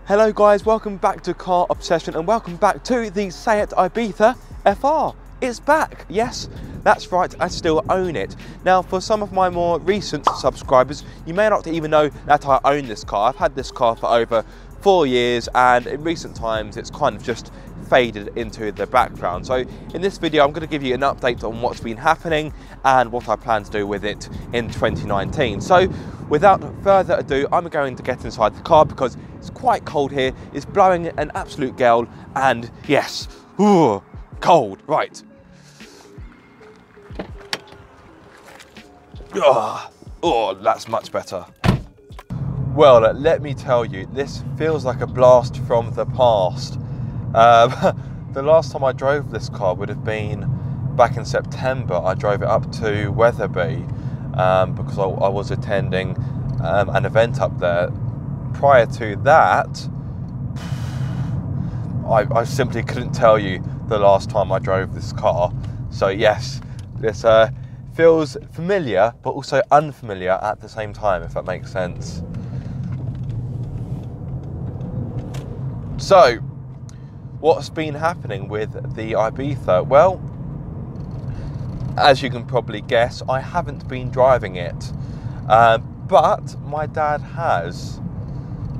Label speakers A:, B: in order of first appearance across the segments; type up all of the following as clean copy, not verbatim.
A: Hello guys, welcome back to Car Obsession and welcome back to the Seat Ibiza FR. It's back, yes, that's right, I still own it. Now for some of my more recent subscribers, you may not even know that I own this car. I've had this car for over 4 years and in recent times it's kind of just faded into the background. So in this video I'm going to give you an update on what's been happening and what I plan to do with it in 2019. So without further ado, I'm going to get inside the car because it's quite cold here. It's blowing an absolute gale and yes, ooh, cold, right. Oh, that's much better. Well, let me tell you, this feels like a blast from the past. The last time I drove this car would have been back in September. I drove it up to Wetherby because I was attending an event up there. Prior to that, I simply couldn't tell you the last time I drove this car. So yes, this feels familiar but also unfamiliar at the same time, if that makes sense. So what's been happening with the Ibiza? Well, as you can probably guess, I haven't been driving it, but my dad has.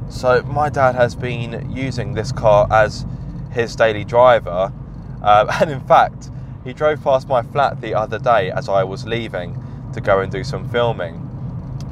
A: So my dad has been using this car as his daily driver, and in fact, he drove past my flat the other day as I was leaving to go and do some filming,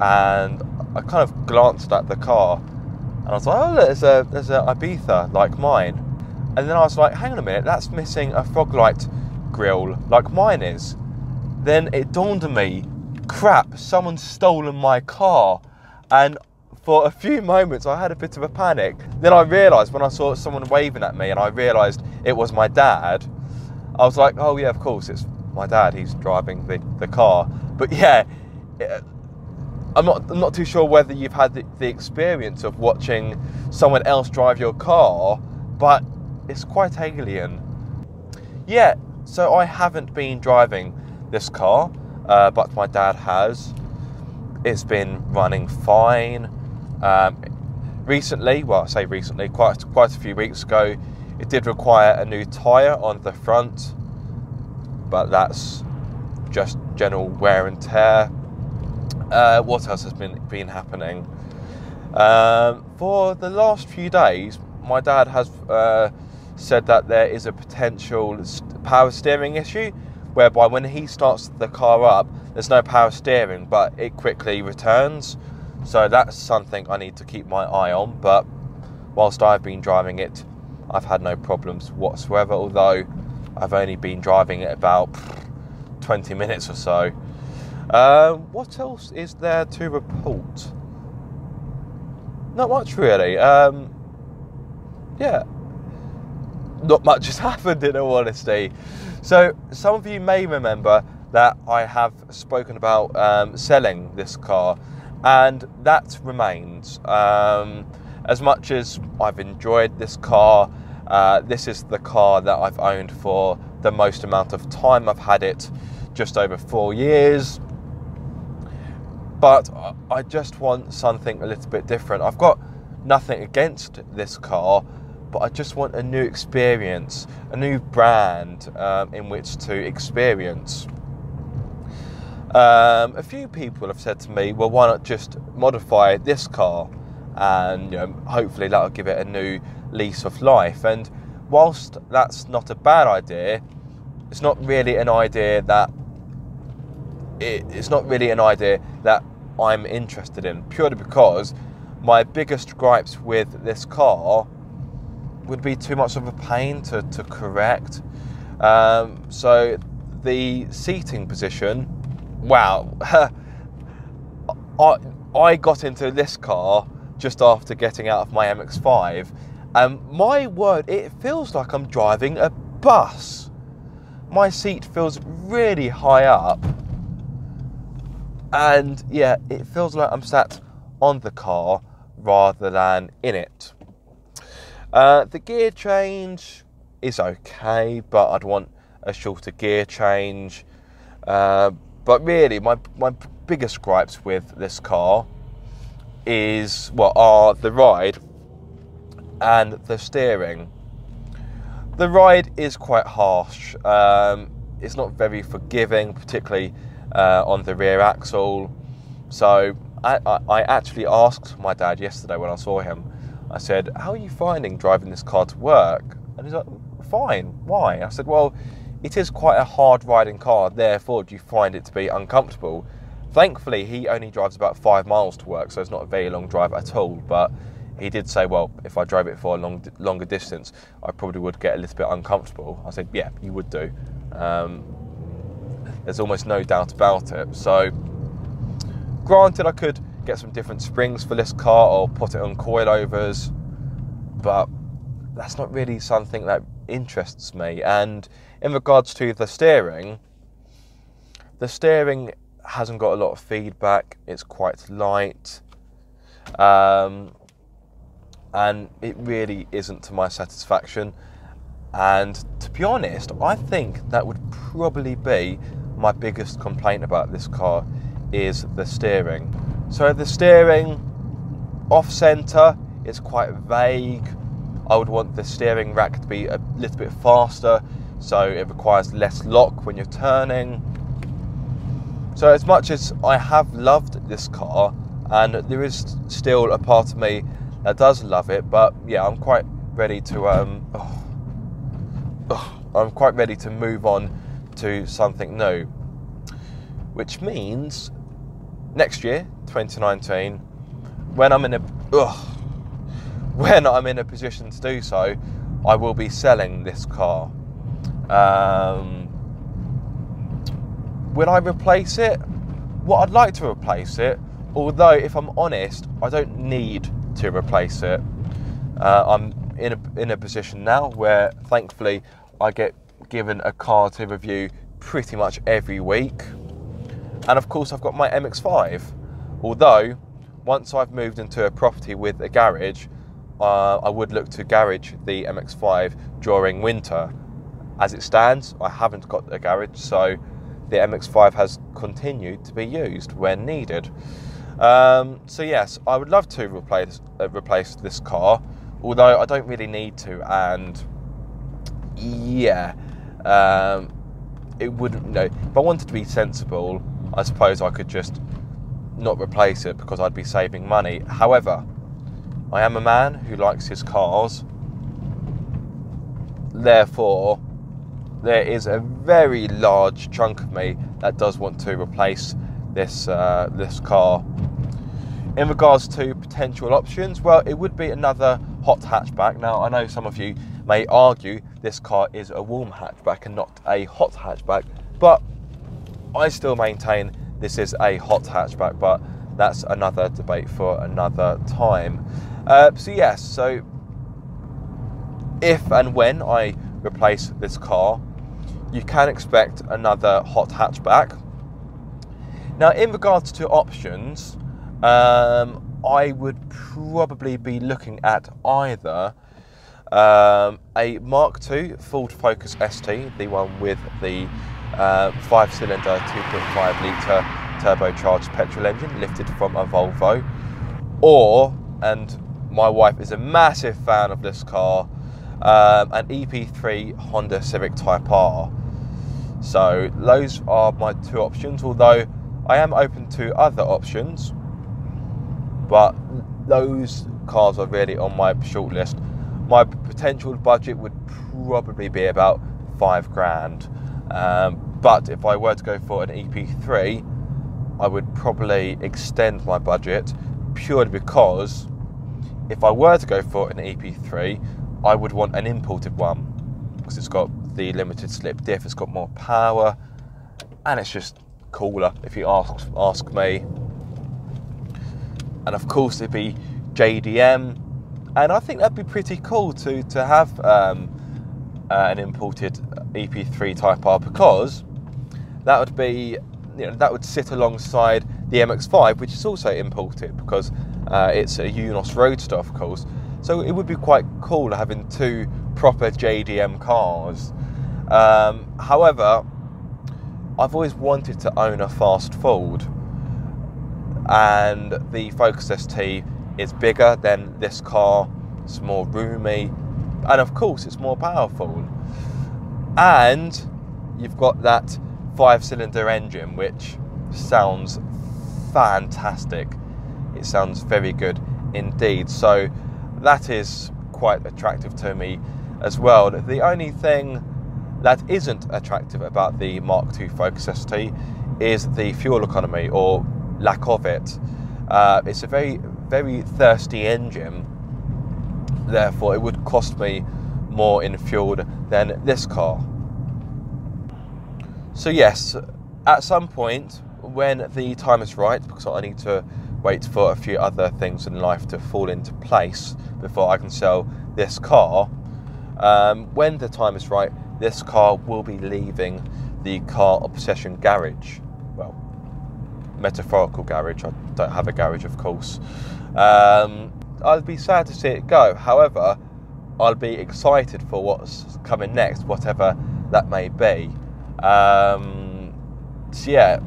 A: and I kind of glanced at the car, and I was like, oh, look, there's a Ibiza like mine. And then I was like, hang on a minute, that's missing a fog light grille like mine is. Then it dawned on me, crap, someone's stolen my car. And for a few moments I had a bit of a panic. Then I realised when I saw someone waving at me and I realised it was my dad, I was like, oh yeah, of course, it's my dad, he's driving the car. But yeah, I'm not too sure whether you've had the experience of watching someone else drive your car, but it's quite alien. Yeah, so I haven't been driving this car, but my dad has. It's been running fine. Recently, well I say recently, quite a few weeks ago, it did require a new tyre on the front, but that's just general wear and tear. What else has been happening? For the last few days, my dad has said that there is a potential power steering issue, whereby when he starts the car up, there's no power steering, but it quickly returns. So that's something I need to keep my eye on. But whilst I've been driving it, I've had no problems whatsoever, although I've only been driving it about 20 minutes or so. What else is there to report? Not much really. Yeah, not much has happened in all honesty. So some of you may remember that I have spoken about selling this car, and that remains. As much as I've enjoyed this car, this is the car that I've owned for the most amount of time. I've had it just over 4 years, but I just want something a little bit different. I've got nothing against this car, but I just want a new experience, a new brand in which to experience. A few people have said to me, well, why not just modify this car and hopefully that'll give it a new lease of life. And whilst that's not a bad idea, it's not really an idea that I'm interested in, purely because my biggest gripes with this car would be too much of a pain to correct. So the seating position, wow. I got into this car just after getting out of my MX-5, and my word, it feels like I'm driving a bus. My seat feels really high up, and yeah, it feels like I'm sat on the car rather than in it. The gear change is okay, but I'd want a shorter gear change. But really, my biggest gripes with this car are the ride and the steering. The ride is quite harsh. It's not very forgiving, particularly on the rear axle. So I actually asked my dad yesterday when I saw him, I said, how are you finding driving this car to work? And he's like, fine, why? I said, well, it is quite a hard riding car, therefore do you find it to be uncomfortable? Thankfully, he only drives about 5 miles to work, so it's not a very long drive at all, but he did say, well, if I drove it for a longer distance, I probably would get a little bit uncomfortable. I said, yeah, you would do. There's almost no doubt about it. So, granted, I could get some different springs for this car or put it on coilovers, but that's not really something that interests me. And in regards to the steering hasn't got a lot of feedback. It's quite light, and it really isn't to my satisfaction. And to be honest, I think that would probably be my biggest complaint about this car, is the steering. So the steering off centre is quite vague. I would want the steering rack to be a little bit faster, so it requires less lock when you're turning. So as much as I have loved this car, and there is still a part of me that does love it, but yeah, I'm quite ready to I'm quite ready to move on to something new, which means next year, 2019, when I'm in a position to do so, I will be selling this car. Will I replace it? Well, I'd like to replace it, although if I'm honest, I don't need to replace it. I'm in a position now where thankfully I get given a car to review pretty much every week, and of course I've got my MX-5. Although once I've moved into a property with a garage, I would look to garage the MX-5 during winter. As it stands, I haven't got a garage, so the MX-5 has continued to be used when needed. So yes, I would love to replace this car, although I don't really need to. And yeah, it wouldn't. You know, if I wanted to be sensible, I suppose I could just not replace it because I'd be saving money. However, I am a man who likes his cars. Therefore, there is a very large chunk of me that does want to replace this car. In regards to potential options, well, it would be another hot hatchback. Now, I know some of you may argue this car is a warm hatchback and not a hot hatchback, but I still maintain this is a hot hatchback, but that's another debate for another time. So yes, so if and when I replace this car, you can expect another hot hatchback. Now, in regards to options, I would probably be looking at either a Mark II Ford Focus ST, the one with the 5-cylinder 2.5 litre turbocharged petrol engine lifted from a Volvo, or, and my wife is a massive fan of this car, an EP3 Honda Civic Type R. So those are my two options, although I am open to other options, but those cars are really on my short list. My potential budget would probably be about £5,000, but if I were to go for an EP3, I would probably extend my budget, purely because if I were to go for an EP3, I would want an imported one, because it's got the limited slip diff, it's got more power, and it's just cooler, if you ask me. And of course it'd be JDM, and I think that'd be pretty cool to have an imported EP3 Type R, because that would be, you know, that would sit alongside the MX-5, which is also imported, because it's a Unos Roadster, of course. So it would be quite cool having two proper JDM cars. However, I've always wanted to own a fast Ford, and the Focus ST is bigger than this car, it's more roomy, and of course it's more powerful. And you've got that 5-cylinder engine, which sounds fantastic. It sounds very good indeed. So that is quite attractive to me as well. The only thing that isn't attractive about the Mark II Focus ST is the fuel economy, or lack of it. It's a very, very thirsty engine, therefore it would cost me more in fuel than this car. So yes, at some point when the time is right, because I need to wait for a few other things in life to fall into place before I can sell this car, when the time is right, this car will be leaving the Car Obsession garage. Well, metaphorical garage. I don't have a garage, of course. I'd be sad to see it go. However, I'll be excited for what's coming next, whatever that may be. So yeah,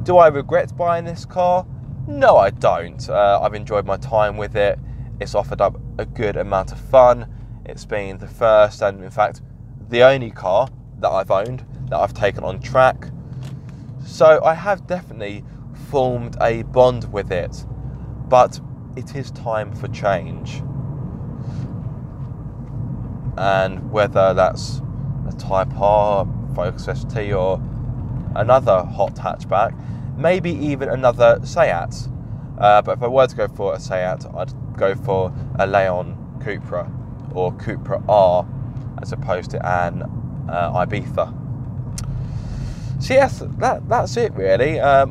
A: do I regret buying this car? No, I don't. I've enjoyed my time with it. It's offered up a good amount of fun. It's been the first and, in fact, the only car that I've owned that I've taken on track. So I have definitely formed a bond with it, but it is time for change. And whether that's a Type R, Focus ST, or another hot hatchback, maybe even another Seat. But if I were to go for a Seat, I'd go for a Leon Cupra or Cupra R as opposed to an Ibiza. So yes, that's it really. I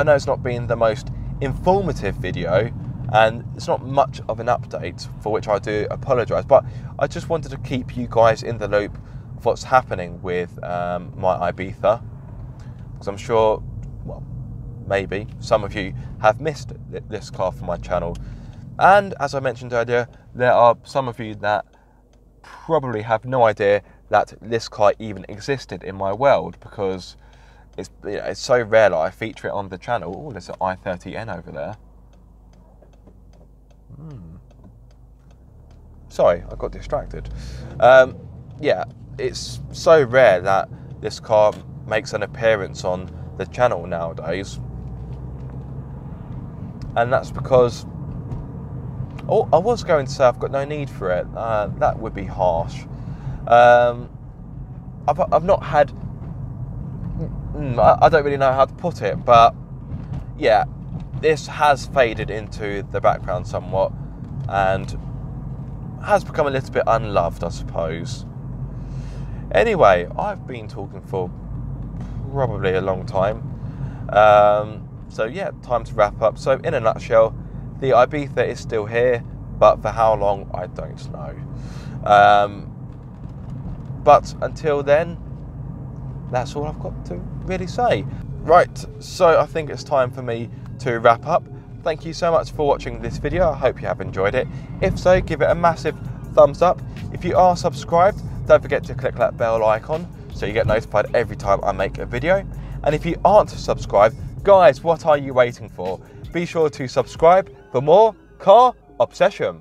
A: know it's not been the most informative video, and it's not much of an update, for which I do apologise, but I just wanted to keep you guys in the loop of what's happening with my Ibiza, because I'm sure, well, maybe some of you have missed this car from my channel, and as I mentioned earlier, there are some of you that probably have no idea that this car even existed in my world, because it's, you know, it's so rare that I feature it on the channel. Oh, there's an i30N over there. Sorry, I got distracted. Yeah, it's so rare that this car makes an appearance on the channel nowadays, and that's because, oh, I was going to say I've got no need for it. That would be harsh. I've not had, I don't really know how to put it, but yeah, this has faded into the background somewhat and has become a little bit unloved, I suppose. Anyway, I've been talking for probably a long time. So yeah, time to wrap up. So in a nutshell, the Ibiza is still here, but for how long, I don't know. But until then, that's all I've got to really say. Right, so I think it's time for me to wrap up. Thank you so much for watching this video. I hope you have enjoyed it. If so, give it a massive thumbs up. If you are subscribed, don't forget to click that bell icon so you get notified every time I make a video. And if you aren't subscribed, guys, what are you waiting for? Be sure to subscribe for more car obsession.